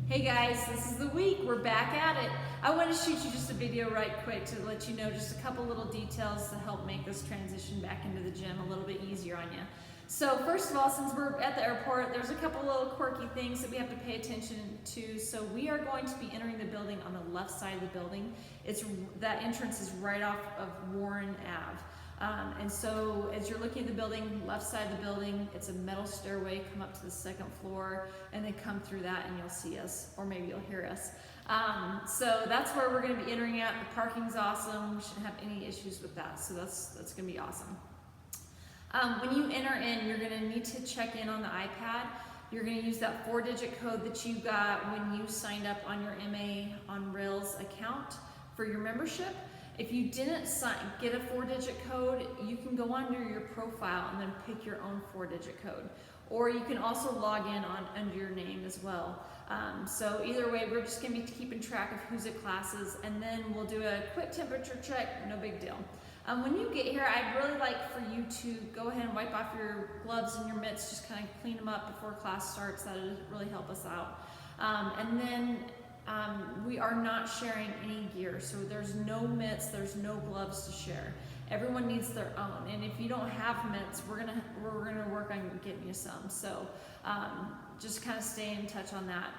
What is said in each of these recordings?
Hey guys, this is the week. We're back at it. I want to shoot you just a video right quick to let you know just a couple little details to help make this transition back into the gym a little bit easier on you. So first of all, since we're at the airport, there's a couple little quirky things that we have to pay attention to. So we are going to be entering the building on the left side of the building. That entrance is right off of Warren Ave. And so as you're looking at the building, left side of the building, it's a metal stairway, come up to the second floor, and then come through that and you'll see us, or maybe you'll hear us. So that's where we're gonna be entering at. The parking's awesome. We shouldn't have any issues with that. So that's gonna be awesome. When you enter in, you're gonna need to check in on the iPad. You're gonna use that 4-digit code that you got when you signed up on your MA on Rails account for your membership. If you didn't get a 4-digit code, you can go under your profile and then pick your own 4-digit code. Or you can also log in under your name as well. So either way, we're just gonna be keeping track of who's at classes, and then we'll do a quick temperature check, no big deal. When you get here, I'd really like for you to go ahead and wipe off your gloves and your mitts, just kind of clean them up before class starts. That would really help us out. And then we are not sharing any gear, so there's no mitts, there's no gloves to share. Everyone needs their own, and if you don't have mitts, we're gonna work on getting you some. So just kind of stay in touch on that.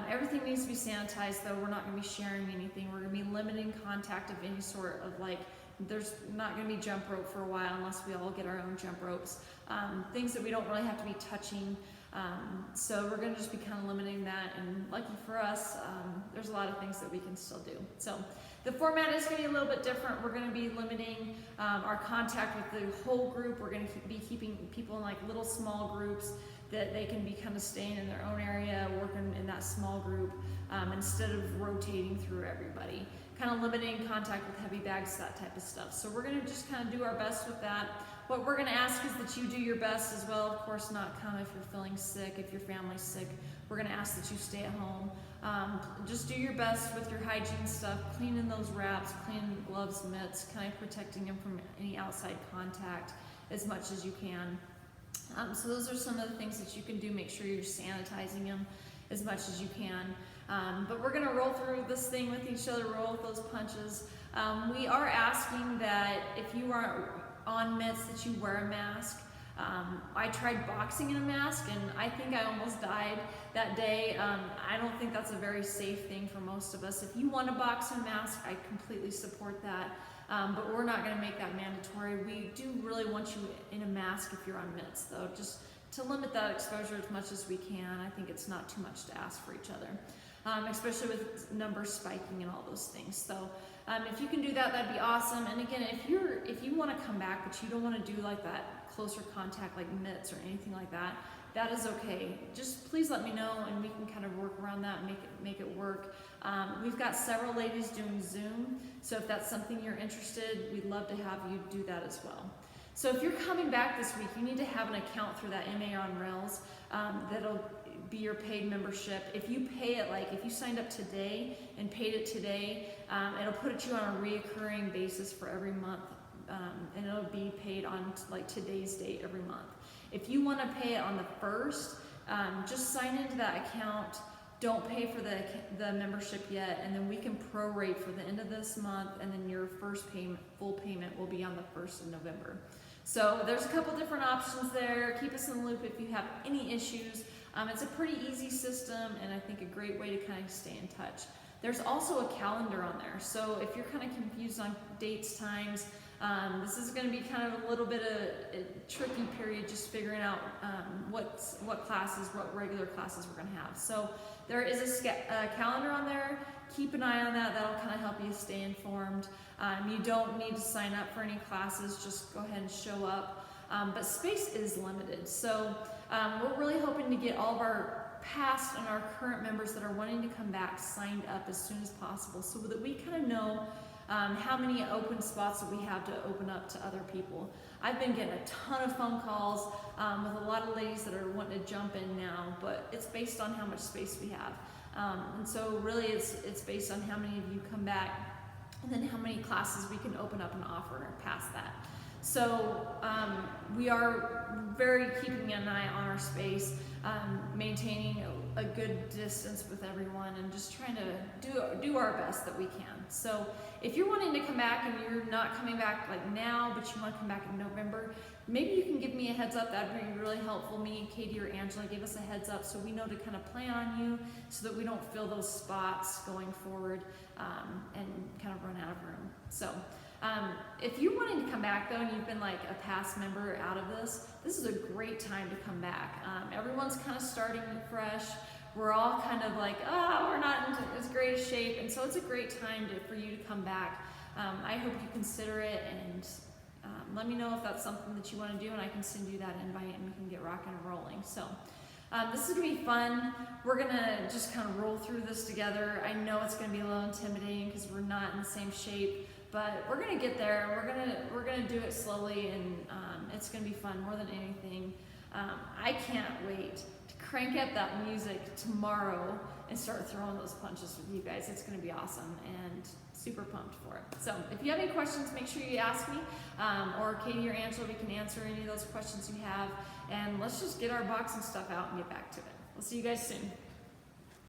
Everything needs to be sanitized, though. We're not gonna be sharing anything. We're gonna be limiting contact of any sort of there's not gonna be jump rope for a while unless we all get our own jump ropes. Things that we don't really have to be touching. So we're gonna just be kind of limiting that, and lucky for us, there's a lot of things that we can still do. So the format is gonna be a little bit different. We're gonna be limiting our contact with the whole group. We're gonna be keeping people in little small groups that they can be kind of staying in their own area, working in that small group, instead of rotating through everybody. Kind of limiting contact with heavy bags, that type of stuff. So we're gonna just kind of do our best with that. What we're gonna ask is that you do your best as well. Of course, not come if you're feeling sick, if your family's sick. We're gonna ask that you stay at home. Just do your best with your hygiene stuff, cleaning those wraps, cleaning gloves, mitts, kind of protecting them from any outside contact as much as you can. So those are some of the things that you can do. Make sure you're sanitizing them as much as you can. But we're gonna roll through this thing with each other, roll with those punches. We are asking that if you are on mitts that you wear a mask. I tried boxing in a mask and I think I almost died that day. I don't think that's a very safe thing for most of us. If you want to box in a mask, I completely support that. But we're not gonna make that mandatory. We do really want you in a mask if you're on mitts though, just to limit that exposure as much as we can. I think it's not too much to ask for each other. Especially with numbers spiking and all those things. So if you can do that, that'd be awesome. And again, if you want to come back but you don't want to do that closer contact like mitts or anything like that, that is okay. Just please let me know and we can kind of work around that and make it work. We've got several ladies doing Zoom, so if that's something you're interested, we'd love to have you do that as well. So if you're coming back this week, you need to have an account through that MA on Rails. That'll be your paid membership. If you pay it, if you signed up today and paid it today, it'll put you on a reoccurring basis for every month, and it'll be paid on today's date every month. If you want to pay it on the 1st, just sign into that account. Don't pay for the membership yet, and then we can prorate for the end of this month, and then your first payment, full payment, will be on the 1st of November. So there's a couple different options there. Keep us in the loop if you have any issues. It's a pretty easy system, and I think a great way to kind of stay in touch. There's also a calendar on there, so if you're kind of confused on dates, times, this is going to be kind of a little bit of a tricky period, just figuring out what classes, what regular classes we're going to have. So there is a calendar on there. Keep an eye on that. That'll kind of help you stay informed. You don't need to sign up for any classes. Just go ahead and show up. But space is limited. So we're really hoping to get all of our past and our current members that are wanting to come back signed up as soon as possible so that we kind of know how many open spots that we have to open up to other people. I've been getting a ton of phone calls with a lot of ladies that are wanting to jump in now, but it's based on how much space we have. And so really it's based on how many of you come back and then how many classes we can open up and offer past that. So we are very keeping an eye on our space, maintaining a good distance with everyone and just trying to do our best that we can. So if you're wanting to come back and you're not coming back like now, but you want to come back in November, maybe you can give me a heads up. That'd be really helpful. Me, Katie, or Angela give us a heads up so we know to kind of plan on you so that we don't fill those spots going forward and kind of run out of room. So if you're wanting to come back though and you've been like a past member out of this is a great time to come back. Everyone's kind of starting fresh. We're all kind of like, we're not in as great a shape, and so it's a great time for you to come back. I hope you consider it, and let me know if that's something that you want to do, and I can send you that invite and we can get rocking and rolling. So this is gonna be fun. We're gonna just kind of roll through this together. I know it's gonna be a little intimidating because we're not in the same shape, but we're gonna get there. We're gonna do it slowly, and it's gonna be fun more than anything. I can't wait to crank up that music tomorrow and start throwing those punches with you guys. It's gonna be awesome and super pumped for it. So if you have any questions, make sure you ask me, or Katie or Angela, we can answer any of those questions you have, and let's just get our boxing stuff out and get back to it. We'll see you guys soon.